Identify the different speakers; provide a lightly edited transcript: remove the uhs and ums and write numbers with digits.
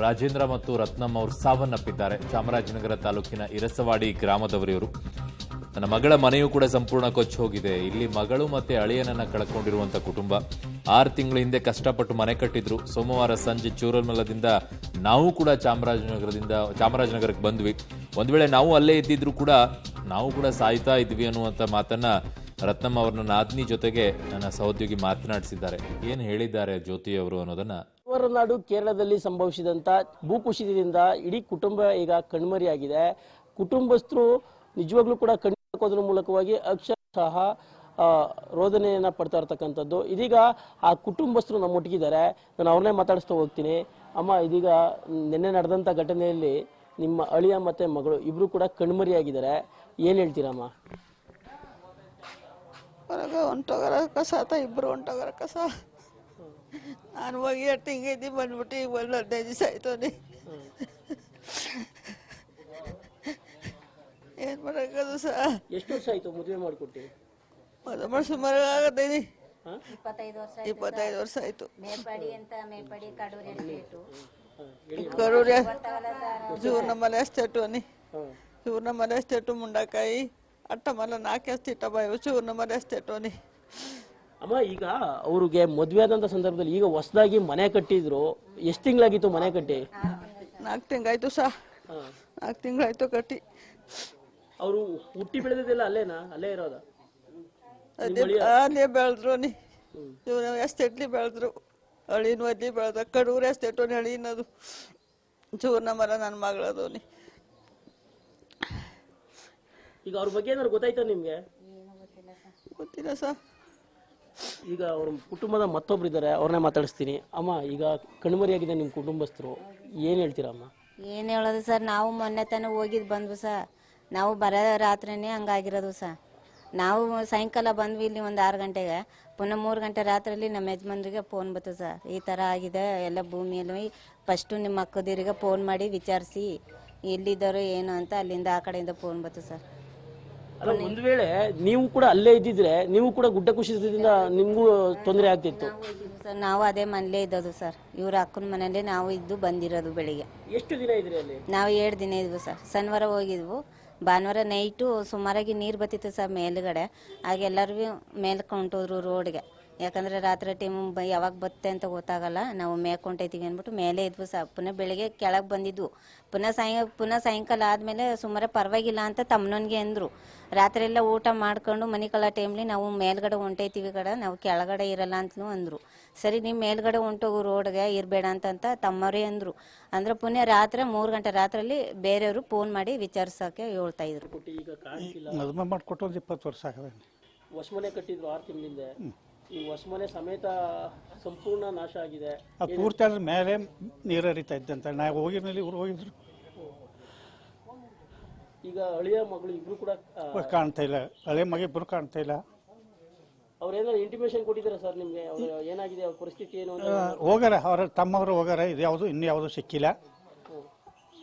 Speaker 1: ರಾಜೇಂದ್ರ ಮತ್ತು ರತ್ನಂ ಅವರು ಸಾವನ್ನಪ್ಪಿದ್ದಾರೆ. ಚಾಮರಾಜನಗರ ತಾಲೂಕಿನ ಇರಸವಾಡಿ ಗ್ರಾಮದವರಿವರು. ನನ್ನ ಮಗಳ ಮನೆಯೂ ಕೂಡ ಸಂಪೂರ್ಣ ಕೊಚ್ಚಿ ಹೋಗಿದೆ. ಇಲ್ಲಿ ಮಗಳು ಮತ್ತೆ ಅಳಿಯನನ್ನ ಕಳ್ಕೊಂಡಿರುವಂತ ಕುಟುಂಬ 6 ತಿಂಗಳ ಹಿಂದೆ ಕಷ್ಟಪಟ್ಟು ಮನೆ ಕಟ್ಟಿದ್ರು. ಸೋಮವಾರ ಸಂಜೆ ಚೂರಲ್ಮಲದಿಂದ ನಾವು ಕೂಡ ಚಾಮರಾಜನಗರಕ್ಕೆ ಬಂದ್ವಿ. ಒಂದ್ ವೇಳೆ ನಾವು ಅಲ್ಲೇ ಇದ್ದಿದ್ರು ಕೂಡ ನಾವು ಕೂಡ ಸಾಯ್ತಾ ಇದ್ವಿ ಅನ್ನುವಂತ ಮಾತನ್ನ ರತ್ನಮ್ಮ ಅವ್ರನ್ನ ನಾದ್ನಿ ಜೊತೆಗೆ ನನ್ನ ಸಹೋದ್ಯೋಗಿ ಮಾತನಾಡಿಸಿದ್ದಾರೆ. ಏನ್ ಹೇಳಿದ್ದಾರೆ ಜ್ಯೋತಿ ಅವರು ಅನ್ನೋದನ್ನ.
Speaker 2: ನಾಡು ಕೇರಳದಲ್ಲಿ ಸಂಭವಿಸಿದಂತ ಭೂಕುಸಿತದಿಂದ ಇಡೀ ಕುಟುಂಬ ಈಗ ಕಣ್ಮರಿಯಾಗಿದೆ. ಕುಟುಂಬಸ್ಥರು ನಿಜವಾಗ್ಲೂ ಕೂಡ ಕಣ್ಣೀರು ಮೂಲಕವಾಗಿ ಅಕ್ಷರಶಃ ರೋದನೆಯನ್ನ ಪಡ್ತಾ ಇರ್ತಕ್ಕಂಥದ್ದು. ಇದೀಗ ಆ ಕುಟುಂಬಸ್ಥರು ನಮ್ಮೊಟ್ಟಿಗಿದ್ದಾರೆ. ನಾನು ಅವ್ರನ್ನೇ ಮಾತಾಡಿಸ್ತಾ ಹೋಗ್ತೀನಿ. ಅಮ್ಮ, ಇದೀಗ ನಿನ್ನೆ ನಡೆದಂತ ಘಟನೆಯಲ್ಲಿ ನಿಮ್ಮ ಅಳಿಯ ಮತ್ತೆ ಮಗಳು ಇಬ್ರು ಕೂಡ ಕಣ್ಮರಿಯಾಗಿದ್ದಾರೆ. ಏನ್ ಹೇಳ್ತೀರಮ್ಮ?
Speaker 3: ಹೊರಗೆ ಹೊಂಟೋಗರ ಕಸ ಆತ, ಇಬ್ರು ಹೊಂಟೋಗರ ಕಸ. ನಾನು ಹೋಗಿ 8 ತಿಂಗಳಿದ್ದಿ ಬಂದ್ಬಿಟ್ಟು ಈಗ 15 ದಿವಸ ಆಯ್ತವನಿ. ಏನ್ ಮಾಡಕ್ಕದು ಸಹ.
Speaker 2: ಎಷ್ಟು ವರ್ಷ ಆಯ್ತು ಮದುವೆ ಮಾಡ್ಕೊಟ್ಟಿ?
Speaker 3: ಮದುವೆ ಸುಮಾರು ಆಗತ್ತೇನಿ.
Speaker 4: 25
Speaker 3: ವರ್ಷ ಆಯ್ತು.
Speaker 4: ಕಡೂರಿ
Speaker 3: ಜೂರ್ನ ಮಲೆ ಎಸ್ಟೇಟು ಅನಿ. ಜೂರ್ನ ಮಲೆ ಎಸ್ಟೇಟು ಮುಂಡಕಾಯಿ ಅಟ್ಟ ಮಲ 4 ಎಸ್ತಿಟ್ಟ ಬಾಯಿ ಚೂರ್ನ ಮಲೆ ಎಸ್ಟೇಟು ಅನಿ.
Speaker 2: ಅಮ್ಮ, ಈಗ ಅವ್ರಿಗೆ ಮದ್ವೆ ಆದಂತ ಸಂದರ್ಭದಲ್ಲಿ ಈಗ ಹೊಸದಾಗಿ ಮನೆ ಕಟ್ಟಿದ್ರು. ಎಷ್ಟು ತಿಂಗಳಾಗಿತ್ತು ಮನೆ ಕಟ್ಟಿ?
Speaker 3: 4 ತಿಂಗಳಾಯ್ತು ಸಹ. 4 ತಿಂಗಳಾಯ್ತು ಕಟ್ಟಿ.
Speaker 2: ಅವರು ಹುಟ್ಟಿ ಬೆಳೆದಿದ್ದೆಲ್ಲ ಅಲ್ಲೇನಾ? ಅಲ್ಲೇ ಇರೋದ?
Speaker 3: ಅಲ್ಲೇ ಬೆಳೆದ್ರು ನೀ. ಎಸ್ಟೇಟ್ಲಿ ಬೆಳೆದ್ರು. ಅಳಿನ ಒದ್ಲಿ ಬೆಳೆದ. ಕಡೂರು ಎಸ್ಟೇಟು ಅಳಿನದು. ಚೂರ್ನ ಮರ ನನ್ನ ಮಗಳದು ನೀ.
Speaker 2: ಈಗ ಅವ್ರ ಬಗ್ಗೆ ಏನಾದ್ರು ಗೊತ್ತಾಯ್ತಾ ನಿಮ್ಗೆ?
Speaker 3: ಗೊತ್ತಿಲ್ಲ ಸಹ.
Speaker 2: ಈಗ ಅವ್ರ ಕುಟುಂಬದ ಮತ್ತೊಬ್ರು ಇದ್ದಾರೆ, ಅವ್ರನ್ನೇ ಮಾತಾಡಿಸ್ತೀನಿ. ಅಮ್ಮ, ಈಗ ಕಣ್ಮರಿಯಾಗಿದೆ ನಿಮ್ಮ ಕುಟುಂಬಸ್ಥರು, ಏನ್ ಹೇಳ್ತೀರಮ್ಮ?
Speaker 4: ಏನ್ ಹೇಳೋದು ಸರ್, ನಾವು ಮೊನ್ನೆ ತಾನೇ ಹೋಗಿದ್ ಬಂದ್ವು ಸರ್. ನಾವು ಬರೋ ರಾತ್ರಿನೇ ಹಂಗಾಗಿರೋದು ಸರ್. ನಾವು ಸಾಯಂಕಾಲ ಬಂದ್ವಿ ಇಲ್ಲಿ ಒಂದು 6 ಗಂಟೆಗೆ. ಪುನಃ 3 ಗಂಟೆ ರಾತ್ರಿಯಲ್ಲಿ ನಮ್ಮ ಯಜಮಾನ್ರಿಗೆ ಫೋನ್ ಬಂತು ಸರ್, ಈ ಥರ ಆಗಿದೆ ಎಲ್ಲ ಭೂಮಿಯಲ್ಲಿ. ಫಸ್ಟು ನಿಮ್ಮ ಅಕ್ಕದಿರಿಗೆ ಫೋನ್ ಮಾಡಿ ವಿಚಾರಿಸಿ ಎಲ್ಲಿದ್ದಾರೋ ಏನು ಅಂತ. ಅಲ್ಲಿಂದ ಆ ಕಡೆಯಿಂದ ಫೋನ್ ಬಂತು ಸರ್.
Speaker 2: ಅಲ್ಲ, ಒಂದ್ ವೇಳೆ ನೀವು ಕೂಡ ಅಲ್ಲೇ ಇದ್ದಿದ್ರೆ ನೀವು ಕೂಡ ಗುಡ್ಡ ಕುಸಿತದಿಂದ ನಿಮ್ಗೂ ತೊಂದರೆ ಆಗ್ತಿತ್ತು
Speaker 4: ಸರ್. ನಾವು ಅದೇ ಮನೇಲೇ ಇದ್ದದು ಸರ್. ಇವ್ರ ಅಕ್ಕನ ಮನೇಲಿ ನಾವು ಇದ್ದು ಬಂದಿರೋದು. ಬೆಳಿಗ್ಗೆ
Speaker 2: ಎಷ್ಟು ದಿನ ಇದ್ರಿ ಅಲ್ಲಿ?
Speaker 4: ನಾವು 7 ದಿನ ಇದ್ವು ಸರ್. ಶನಿವಾರ ಹೋಗಿದ್ವು. ಭಾನುವಾರ ನೈಟು ಸುಮಾರಾಗಿ ನೀರು ಬತ್ತಿತ್ತು ಸರ್ ಮೇಲ್ಗಡೆ. ಆಗ ಎಲ್ಲರಿಗೂ ಮೇಲ್ಕೆ ಹೊಂಟೋದ್ರು ರೋಡ್ಗೆ. ಯಾಕಂದರೆ ರಾತ್ರಿ ಟೈಮ್ ಯಾವಾಗ ಬತ್ತೆ ಅಂತ ಗೊತ್ತಾಗಲ್ಲ. ನಾವು ಮೇಲ್ಕೊಂಟೈತೀವಿ ಅಂದ್ಬಿಟ್ಟು ಮೇಲೆ ಇದ್ವು ಸರ್. ಪುನಃ ಬೆಳಿಗ್ಗೆ ಕೆಳಗೆ ಬಂದಿದ್ವು. ಪುನಃ ಸಾಯಂಕಾಲ ಆದಮೇಲೆ ಸುಮಾರು ಪರವಾಗಿಲ್ಲ ಅಂತ ತಮ್ಮನಿಗೆ ಅಂದರು. ರಾತ್ರಿ ಎಲ್ಲ ಊಟ ಮಾಡ್ಕೊಂಡು ಮನೆ ಕಳ ಟೈಮ್ಲಿ ನಾವು ಮೇಲ್ಗಡೆ ಹೊಂಟೈತೀವಿ ಕಡೆ, ನಾವು ಕೆಳಗಡೆ ಇರಲ್ಲ ಅಂತಲೂ ಅಂದರು. ಸರಿ, ನೀವು ಮೇಲ್ಗಡೆ ಹೊಂಟೋಗು ರೋಡ್ಗೆ ಇರಬೇಡ ಅಂತ ತಮ್ಮರೇ ಅಂದರು. ಅಂದ್ರೆ ಪುನಃ ರಾತ್ರಿ 3 ಗಂಟೆ ರಾತ್ರಿಯಲ್ಲಿ ಬೇರೆಯವರು ಫೋನ್ ಮಾಡಿ ವಿಚಾರಿಸೋಕೆ ಹೇಳ್ತಾ ಇದ್ರು.
Speaker 5: ಮದುವೆ ಮಾಡಿಕೊಟ್ಟು 20 ವರ್ಷ ಆಗವೆ.
Speaker 2: ಹೊಸಮನೆ ಕಟ್ಟಿದ್ರು 6 ತಿಂಗಳಿಂದ. ಈ ಹೊಸಮನೆ ಸಮೇತ ಸಂಪೂರ್ಣ ನಾಶ ಆಗಿದೆ.
Speaker 5: ಪೂರ್ತಿ ಅದ್ರ ಮೇಲೆ ನೀರು ಹರಿತಾ ಇದ್ದಂತ ನಾವು ಹೋಗಿರ್ನಲ್ಲಿ ಇವ್ರು ಹೋಗಿದ್ರು.
Speaker 2: ಈಗ ಅಳಿಯ ಮಗಳು ಇಬ್ರು ಕೂಡ
Speaker 5: ಕಾಣ್ತಾ ಇಲ್ಲ. ಹಳೆ ಮಗ ಇಬ್ರು ಕಾಣ್ತಾ ಇಲ್ಲ.
Speaker 2: ಅವ್ರೇನಾದ್ರು ಇಂಟಿಮೇಷನ್ ಕೊಟ್ಟಿದ್ದಾರೆ ಸರ್ ನಿಮ್ಗೆ? ಅವ್ರು ಏನಾಗಿದೆ, ಅವ್ರ ಪರಿಸ್ಥಿತಿ ಏನು?
Speaker 5: ಹೋಗಾರ, ಅವ್ರ ತಮ್ಮವರು ಹೋಗಾರ. ಇದು ಯಾವುದು ಇನ್ನು ಯಾವುದು ಸಿಕ್ಕಿಲ್ಲ.